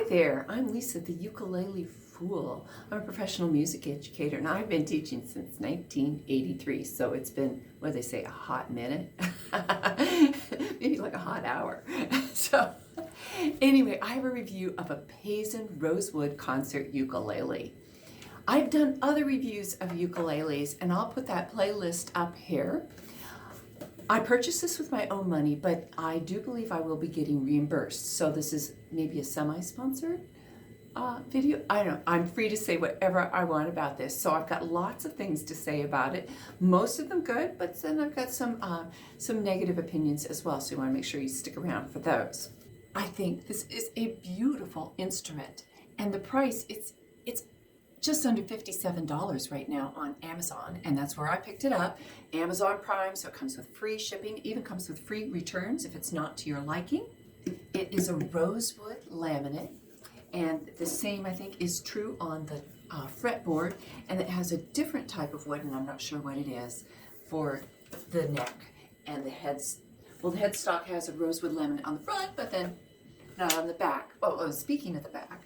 there, I'm Lisa, the ukulele fool. I'm a professional music educator and I've been teaching since 1983, so it's been, what do they say, a hot minute? Maybe like a hot hour. So anyway, I have a review of a Paisen Rosewood Concert Ukulele. I've done other reviews of ukuleles and I'll put that playlist up here. I purchased this with my own money, but I do believe I will be getting reimbursed. So this is maybe a semi-sponsored video. I don't know. I'm free to say whatever I want about this. So I've got lots of things to say about it. Most of them good, but then I've got some negative opinions as well. So you want to make sure you stick around for those. I think this is a beautiful instrument, and the price, it's just under $57 right now on Amazon, and that's where I picked it up. Amazon Prime, so it comes with free shipping, even comes with free returns if it's not to your liking. It is a rosewood laminate, and the same I think is true on the fretboard, and it has a different type of wood, and I'm not sure what it is, for the neck and the heads. Well, the headstock has a rosewood laminate on the front, but then not on the back. Oh, speaking of the back,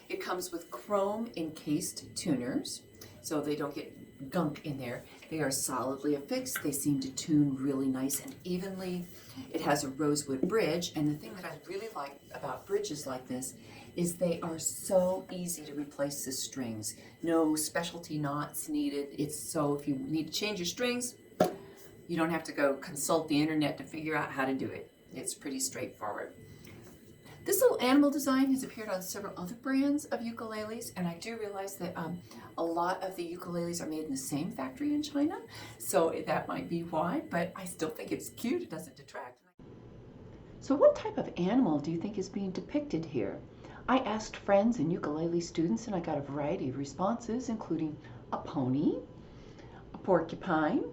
it comes with chrome encased tuners, so they don't get gunk in there. They are solidly affixed. They seem to tune really nice and evenly. It has a rosewood bridge, and the thing that I really like about bridges like this is they are so easy to replace the strings. No specialty knots needed. It's so if you need to change your strings, you don't have to go consult the internet to figure out how to do it. It's pretty straightforward. This little animal design has appeared on several other brands of ukuleles, and I do realize that a lot of the ukuleles are made in the same factory in China, so that might be why, but I still think it's cute. It doesn't detract. So what type of animal do you think is being depicted here? I asked friends and ukulele students, and I got a variety of responses, including a pony, a porcupine,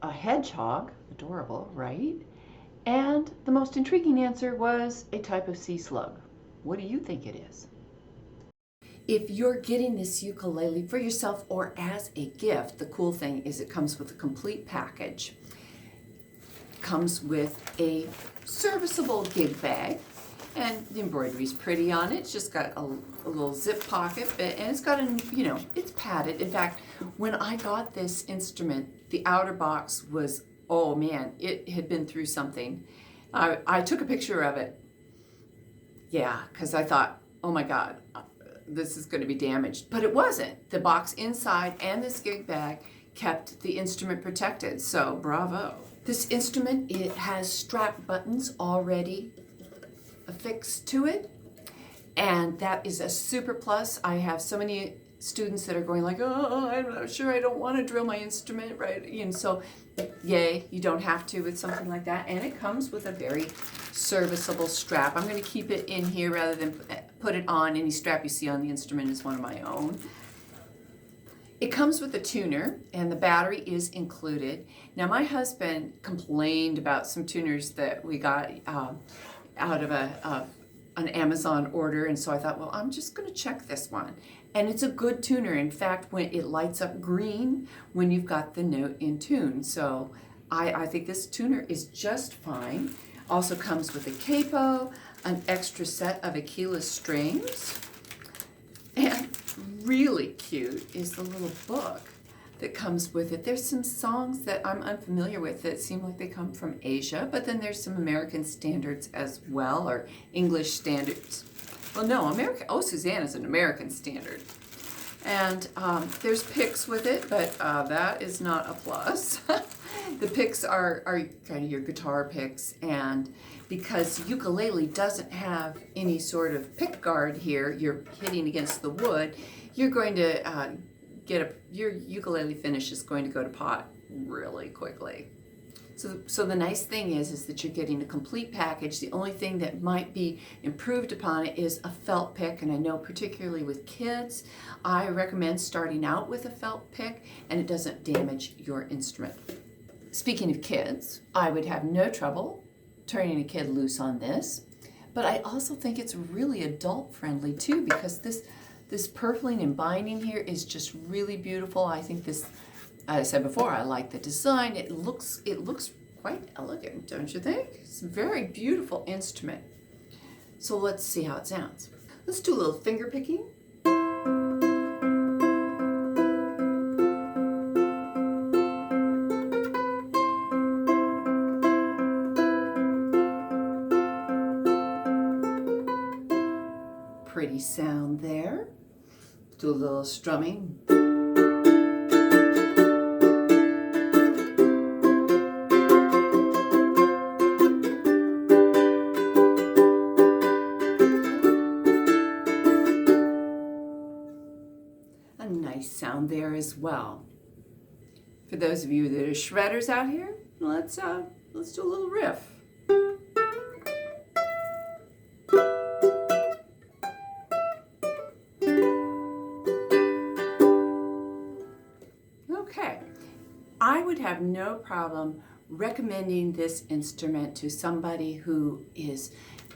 a hedgehog, adorable, right? And the most intriguing answer was a type of sea slug. What do you think it is? If you're getting this ukulele for yourself or as a gift, the cool thing is it comes with a complete package. Comes with a serviceable gig bag, and the embroidery's pretty on it. It's just got a little zip pocket, and it's got it's padded. In fact, when I got this instrument, the outer box was, oh man, it had been through something. I took a picture of it. Yeah, because I thought, oh my God, this is going to be damaged. But it wasn't. The box inside and this gig bag kept the instrument protected, so bravo. This instrument, it has strap buttons already affixed to it, and that is a super plus. I have so many students that are going like, oh, I'm not sure, I don't want to drill my instrument, right? And so, yay, you don't have to with something like that. And it comes with a very serviceable strap. I'm going to keep it in here rather than put it on. Any strap you see on the instrument is one of my own. It comes with a tuner, and the battery is included. Now, my husband complained about some tuners that we got out of an Amazon order, and so I thought, well, I'm just going to check this one. And it's a good tuner. In fact, when it lights up green when you've got the note in tune. So I think this tuner is just fine. Also comes with a capo, an extra set of Aquila strings, and really cute is the little book that comes with it. There's some songs that I'm unfamiliar with that seem like they come from Asia, but then there's some American standards as well, or English standards. Well, no, Suzanne is an American standard. And there's picks with it, but that is not a plus. The picks are kind of your guitar picks, and because ukulele doesn't have any sort of pick guard here, you're hitting against the wood, you're going to your ukulele finish is going to go to pot really quickly. So the nice thing is that you're getting a complete package. The only thing that might be improved upon it is a felt pick, and I know particularly with kids, I recommend starting out with a felt pick, and it doesn't damage your instrument. Speaking of kids, I would have no trouble turning a kid loose on this, but I also think it's really adult friendly too, because this purfling and binding here is just really beautiful. I think this, as I said before, I like the design. It looks quite elegant, don't you think? It's a very beautiful instrument. So let's see how it sounds. Let's do a little finger picking. Pretty sound there. Do a little strumming. A nice sound there as well. For those of you that are shredders out here, let's do a little riff. Okay, I would have no problem recommending this instrument to somebody who is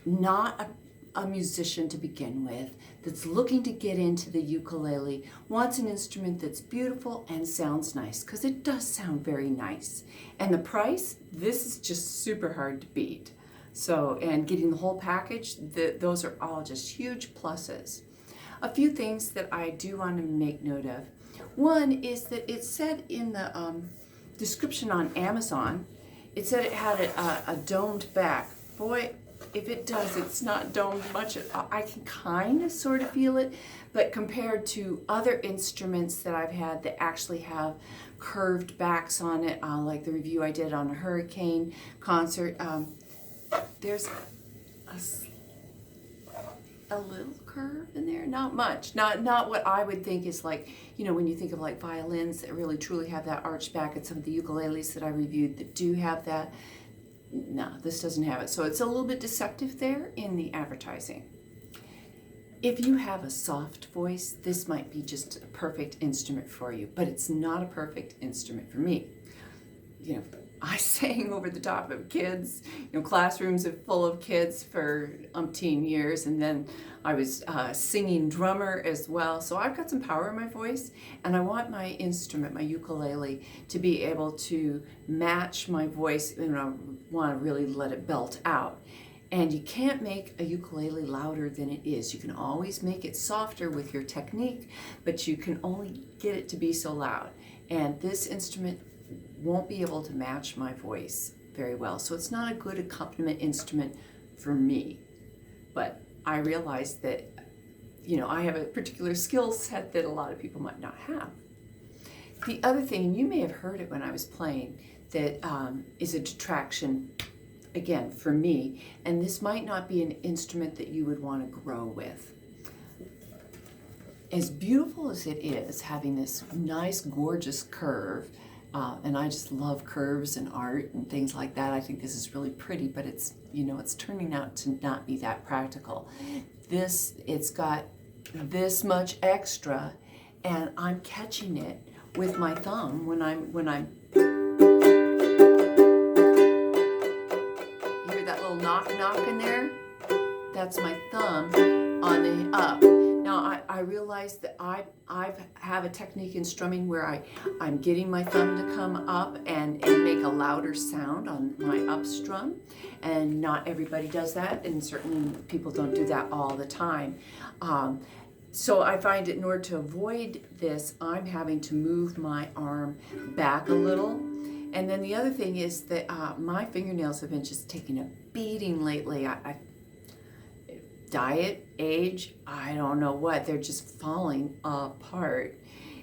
not a musician to begin with, that's looking to get into the ukulele, wants an instrument that's beautiful and sounds nice, because it does sound very nice. And the price, this is just super hard to beat. So, and getting the whole package, those are all just huge pluses. A few things that I do want to make note of. One is that it said in the description on Amazon, it said it had a domed back. Boy, if it does, it's not domed much. I can kind of sort of feel it, but compared to other instruments that I've had that actually have curved backs on it, like the review I did on a Hurricane concert, there's a little curve in there, not much, not what I would think is like, you know, when you think of like violins that really truly have that arched back, and some of the ukuleles that I reviewed that do have that. No, this doesn't have it. So it's a little bit deceptive there in the advertising. If you have a soft voice, this might be just a perfect instrument for you, but it's not a perfect instrument for me. You know, I sang over the top of kids, you know, classrooms are full of kids for umpteen years, and then I was singing drummer as well. So I've got some power in my voice, and I want my instrument, my ukulele, to be able to match my voice, and I want to really let it belt out. And you can't make a ukulele louder than it is. You can always make it softer with your technique, but you can only get it to be so loud. And this instrument won't be able to match my voice very well. So it's not a good accompaniment instrument for me. But I realize that, you know, I have a particular skill set that a lot of people might not have. The other thing, and you may have heard it when I was playing, that is a detraction, again, for me, and this might not be an instrument that you would want to grow with. As beautiful as it is, having this nice, gorgeous curve, and I just love curves and art and things like that. I think this is really pretty, but it's, you know, it's turning out to not be that practical. It's got this much extra, and I'm catching it with my thumb when I'm. You hear that little knock in there? That's my thumb on the up. Now I realize that I have a technique in strumming where I'm getting my thumb to come up and make a louder sound on my up strum, and not everybody does that, and certainly people don't do that all the time. So I find in order to avoid this, I'm having to move my arm back a little. And then the other thing is that my fingernails have been just taking a beating lately. Diet, age, I don't know what, they're just falling apart.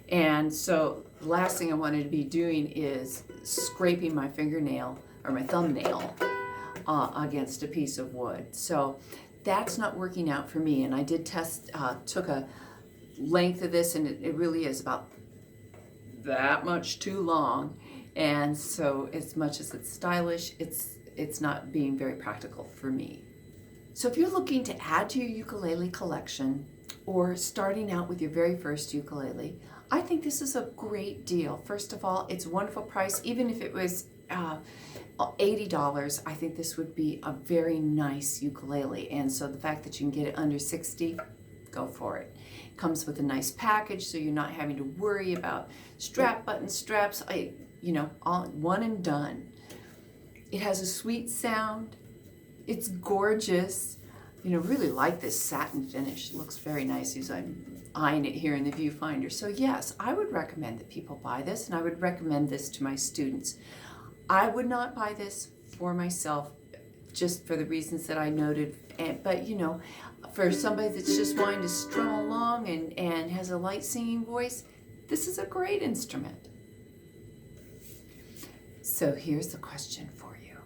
And so the last thing I wanted to be doing is scraping my fingernail or my thumbnail against a piece of wood. So that's not working out for me. And I did test, took a length of this, and it really is about that much too long. And so as much as it's stylish, it's not being very practical for me. So if you're looking to add to your ukulele collection, or starting out with your very first ukulele, I think this is a great deal. First of all, it's a wonderful price. Even if it was $80, I think this would be a very nice ukulele. And so the fact that you can get it under $60, go for it. It comes with a nice package, so you're not having to worry about strap, button, straps, you know, all one and done. It has a sweet sound. It's gorgeous. really like this satin finish. It looks very nice as I'm eyeing it here in the viewfinder. So yes, I would recommend that people buy this, and I would recommend this to my students. I would not buy this for myself just for the reasons that I noted, but for somebody that's just wanting to strum along and has a light singing voice, this is a great instrument. So here's the question for you.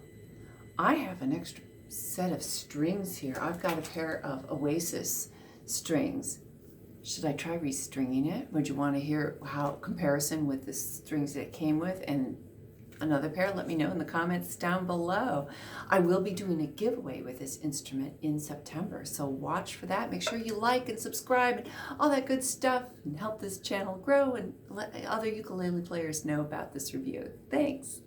I have an extra set of strings here. I've got a pair of Oasis strings. Should I try restringing it? Would you want to hear how comparison with the strings that it came with and another pair? Let me know in the comments down below. I will be doing a giveaway with this instrument in September, so watch for that. Make sure you like and subscribe and all that good stuff, and help this channel grow and let other ukulele players know about this review. Thanks.